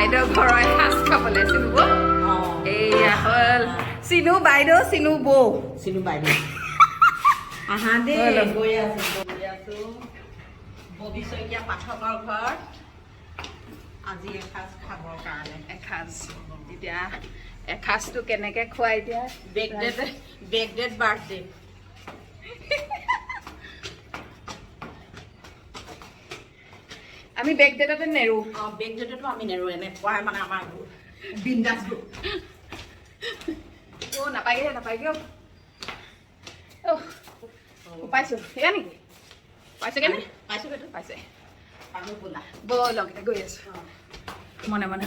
বাইদেউ ঘৰৰ এসাঁজ খাবলৈ চিনু বৌ এইয়া হ'ল চিনু বাইদেউ চিনু বৌ চিনু বাইদেউ আহা দে গৈ আছো ববি শইকীয়া পাঠকৰ ঘৰত আজি এসাঁজ খাবৰ কাৰণে এসাঁজ এতিয়া এসাঁজটো কেনেকৈ খোৱাই এতিয়া বেকডেড বাৰ্থডে আমি বেকডেটতে নেৰো বেকডেডতো আমি নেৰো এনে খোৱাই মানে আমাৰ বিন্দাছ নাপায়গে পাইছো এয়া নেকি পাইছে কেনে পাইছে ব'লক এতিয়া গৈ আছো মনে মনে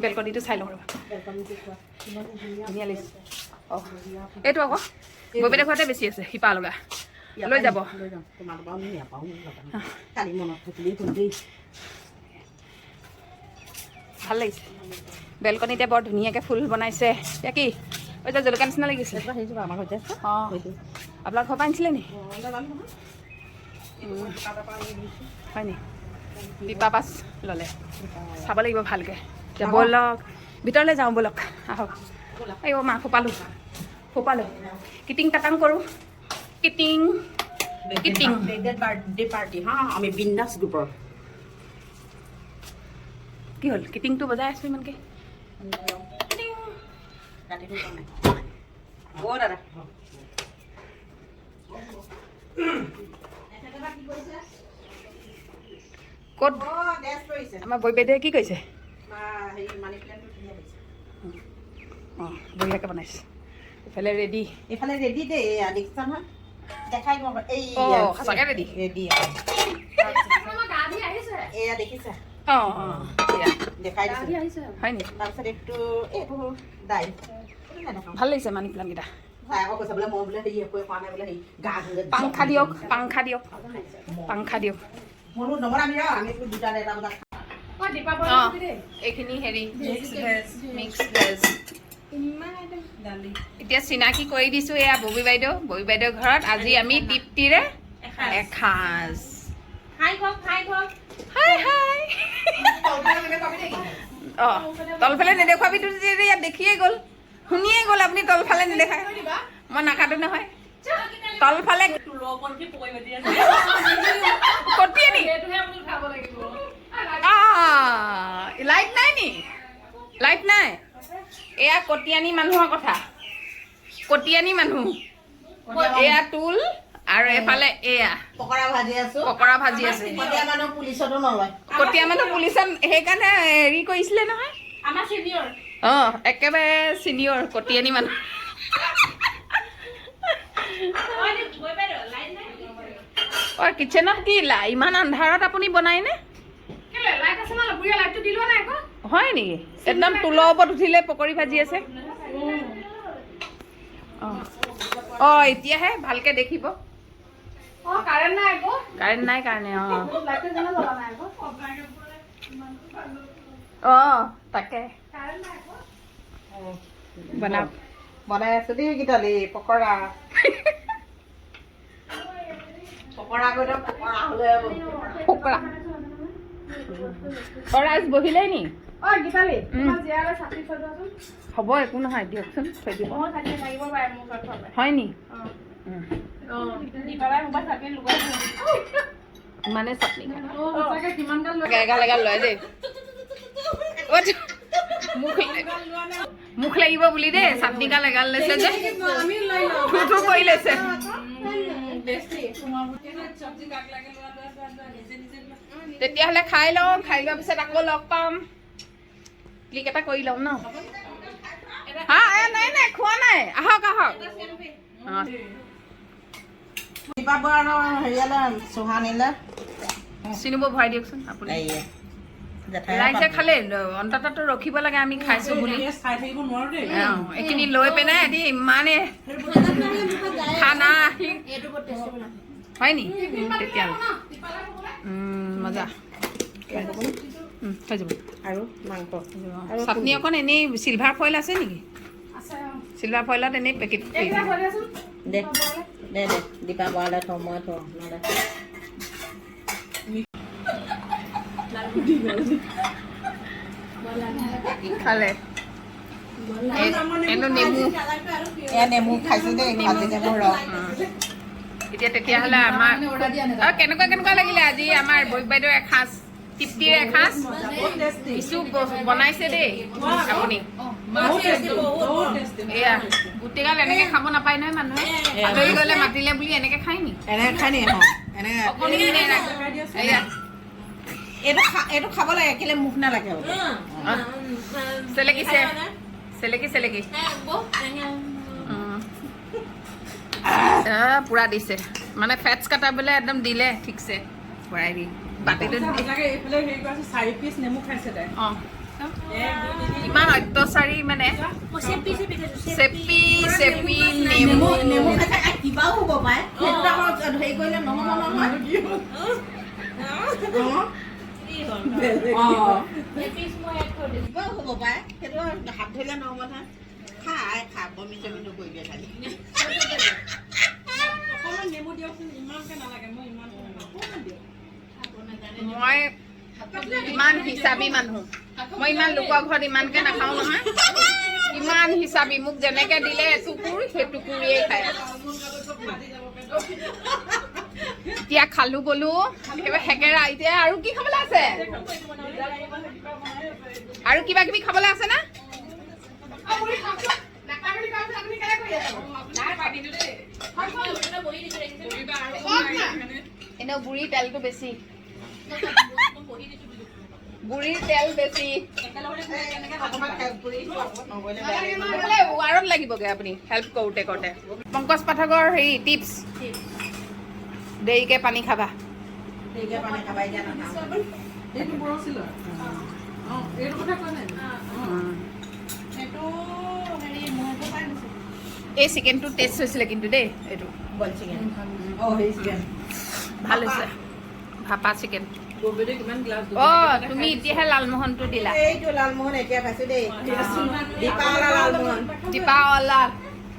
বেলকনিটো চাই লওঁ ৰ'বা ধুনীয়া লাগিছে এইটো আকৌ ববিতা ঘৰতে বেছি আছে শিপা লগা লৈ যাব ভাল লাগিছে বেলকনিতে বৰ ধুনীয়াকৈ ফুল বনাইছে এতিয়া কি এতিয়া জলকীয়া নিচিনা লাগিছে আমাৰ ঘৰতে অঁ আপোনাৰ ঘৰৰ পৰা আনিছিলে নি হয় নি পিপা পাছ ল'লে চাব লাগিব ভালকৈ এতিয়া ব'লক ভিতৰলৈ যাওঁ ব'লক আহক এই মা ফোপালোঁ কিটিং কাটাং কৰোঁ কিটিং বাৰ্থডে পাৰ্টি হা আমি বিন্দাছ গ্ৰুপৰ কি হ'ল কিটিংটো বজাই আছোঁ ইমানকৈ দাদা ক'ত আমাৰ বৈ বাইদেৱে কি কৰিছে অঁ বঢ়িয়াকৈ বনাইছে এইফালে ৰেডি দেই দেখিছা নহয় দেখাই সঁচাকৈ ৰেডি এয়া দেখিছা অঁ দেখাই দিছো হয় নি তাৰপিছত এইটো এইটো দাই ভাল লাগিছে মানি প্লাণ্টকেইটা আকৌ কৈছে বোলে মই বোলে হেৰি একোৱে কোৱা নাই বোলে হেৰি গা ধুলে পাংখা দিয়ক মনো নবনাবি ৰ আমি দুটা এটা বজাত অঁ এইখিনি হেৰি মিক্স ভেজ এতিয়া চিনাকি কৰি দিছোঁ এয়া ববী বাইদেউ ঘৰত আজি আমি তৃপ্তিৰে এসাঁজ হাই অঁ তলফালে নেদেখুৱাবিতো ইয়াত দেখিয়ে গ'ল শুনিয়ে গ'ল আপুনি তলফালে নেদেখায় মই নাকাটো নহয় তলফালে কটিয়ে নি লাইট নাই নি লাইট নাই এয়া কটিয়ানী মানুহৰ কথা কটিয়ানী মানুহ এয়া টুল আৰু এফালে এয়া পকৰা ভাজি আছে কটীয়া মানুহ পুলিচতো নলয় কটীয়া মানুহ পুলিচত সেইকাৰণে হেৰি কৰিছিলে নহয় আমাৰ চিনিয়ৰ অঁ একেবাৰে চিনিয়ৰ কটীয়ানী মানুহ অঁ কিটচেনত কি ইমান আন্ধাৰত আপুনি বনায়নে হয় নেকি একদম টুলৰ ওপৰত উঠিলে পকৰি ভাজি আছে অঁ এতিয়াহে ভালকৈ দেখিব কাৰেণ্ট নাই কাৰণে অঁ তাকে বনাই আছো দেই গীতালি পকৰা ৰাইজ বহিলেই নি হ'ব একো নহয় দিয়কচোন থৈ দিব হয় নি মানে চাটনি এগাল লয় দেই মুখ লাগিব বুলি দেই চাটনিগাল এগাল লৈছে যে থু কৰি লৈছে তেতিয়াহ'লে খাই লওঁ খাই লোৱাৰ পিছত আকৌ লগ পাম ক্লিক এটা কৰি লওঁ ন হা নাই খোৱা নাই আহক চিনিব ভৰাই দিয়কচোন আপুনি ৰাইজে খালে অন্ততঃ ৰখিব লাগে আমি খাইছো বুলি এইখিনি লৈ পেলাই এটি ইমানে খানা হয় নি তেতিয়াহ'লে মজা হৈ যাব আৰু মাংস চাটনি অকণ এনেই চিলভাৰ ফইল আছে নেকি চিলভাৰ ফইলত এনেই পেকেট দে দীপা বৰালে থওঁ মই থওঁ খালে এনো নেমু এয়া নেমু খাইছোঁ দেই ভাজি নেমু ৰস এতিয়া তেতিয়াহ'লে আমাৰ কেনেকুৱা কেনেকুৱা লাগিলে আজি আমাৰ বৈক বাইদেউৰ এসাঁজ তৃপ্তিৰ এসাঁজ কিছু বনাইছে দেই আপুনি এয়া গোটেইগাল এনেকে খাব নাপায় নহয় মানুহে আলহী গ'লে মাতিলে বুলি এনেকে খাই নি এনেকৈ খাই নি এয়া এইটো খাব লাগে কেলে মুখ নালাগে চেলেকিছে চেলেকি পুৰা দিছে মানে ফেটছ কাটাবলৈ একদম দিলে ঠিকছে ভৰাই দি বাতিটো অঁ ইমান অত্যাচাৰী মানে চেপি চেপি নেমু কিবাও হ'ব পাৰে সেইটো আকৌ হেৰি কৰিলে নহ'ব নহয় কিবাও হ'ব পাৰে সেইটো হাত ধৰিলে নহ'ব নহয় খা বমি চমি নকৰিবি খালি মই ইমান হিচাপী মানুহ মই ইমান লোকৰ ঘৰত ইমানকে নাখাওঁ নহয় ইমান হিচাপী মোক যেনেকে দিলে এটুকুৰ সেই টুকুৰিয়ে খায় এতিয়া খালো বলো একেবাৰে সেকেৰা এতিয়া আৰু কি খাবলৈ আছে আৰু কিবা কিবি খাবলৈ আছে না এনেও বুঢ়ী তেলটো বেছি বুঢ়ীৰ তেল বেছি ৱাৰত লাগিবগে আপুনি হেল্প কৰোঁতে কৰোঁতে পংকজ পাঠকৰ হেৰি টিপছ দেৰিকে পানী খাবা এই চিকেনটো টেষ্ট হৈছিলে কিন্তু দেই এইটো ভাল হৈছে ভাপা চিকেন অঁ তুমি এতিয়াহে লালমোহনটো দিলা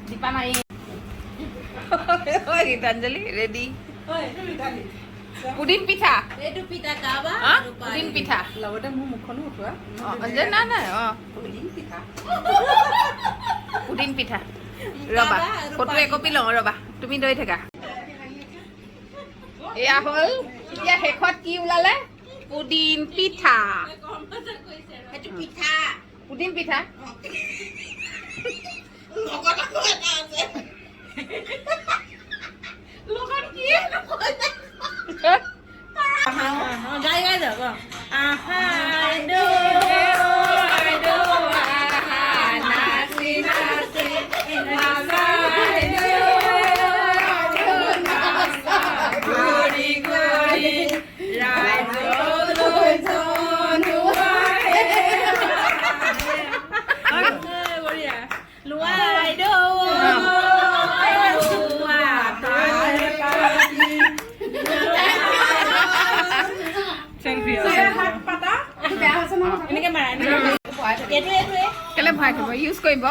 দীপা নাই গীতাঞ্জলি ৰেডি পুদিন পিঠা পুদিন পিঠা লগতে মোৰ মুখখনো উঠোৱা নাই নাই অঁ পুদিন পিঠা ৰবা ফটো একপি লওঁ ৰবা তুমি লৈ থাকা এয়া হ'ল এতিয়া শেষত কি ওলালে পুদিন পিঠা পুদিন পিঠা কেলে ভৰাই থব ইউজ কৰিব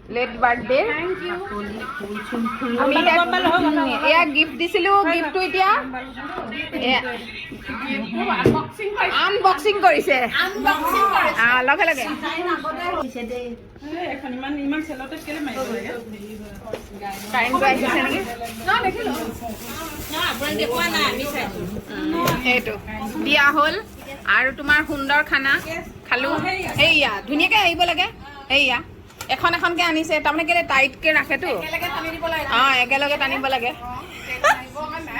লেট বাৰ্থডে এয়া গিফ্ট দিছিলো গিফ্টটো এতিয়া আনবক্সিং কৰিছে লগে লগে কাৰেণ্টটো আহিছে নেকি সেইটো দিয়া হ'ল আৰু তোমাৰ সুন্দৰ খানা খালো সেয়া ধুনীয়াকে আহিব লাগে সেয়া এখন এখনকে আনিছে তাৰমানে কেলে টাইটকে ৰাখেতো অঁ একেলগে টানিব লাগে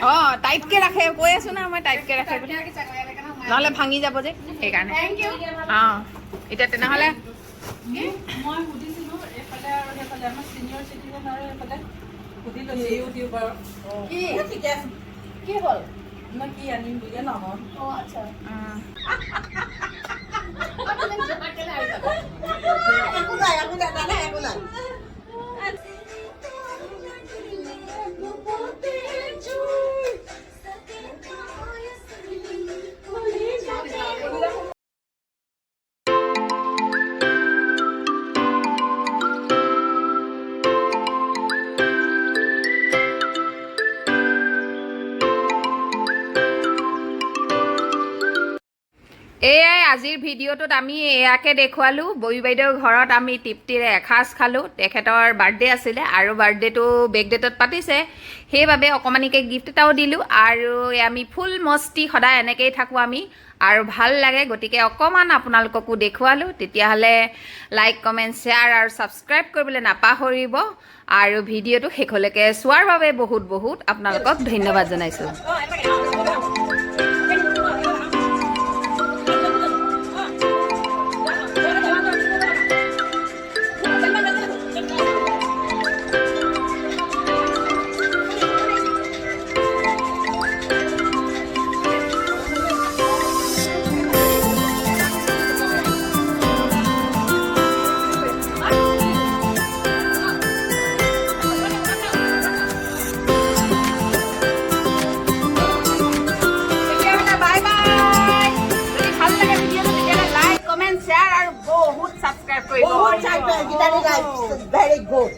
অঁ টাইটকে ৰাখে কৈ আছো না মই টাইটকে ৰাখে নহ'লে ভাঙি যাব যে সেইকাৰণে অঁ এতিয়া তেনেহ'লে কি হ'ল কি আনিম বুলিয়ে নহয় আচ্ছা এয়াই আজিৰ ভিডিঅ'টোত আমি এয়াকে দেখুৱালোঁ ববী বাইদেউৰ ঘৰত আমি তৃপ্তিৰে এসাঁজ খালোঁ তেখেতৰ বাৰ্থডে আছিলে আৰু বাৰ্থডেটো বেক ডেটত পাতিছে সেইবাবে অকণমানিকৈ গিফ্ট এটাও দিলোঁ আৰু আমি ফুল মস্তি সদায় এনেকৈয়ে থাকোঁ আমি আৰু ভাল লাগে গতিকে অকণমান আপোনালোককো দেখুৱালোঁ তেতিয়াহ'লে লাইক কমেণ্ট শ্বেয়াৰ আৰু ছাবস্ক্ৰাইব কৰিবলৈ নাপাহৰিব আৰু ভিডিঅ'টো শেষলৈকে চোৱাৰ বাবে বহুত বহুত আপোনালোকক ধন্যবাদ জনাইছোঁ Very good.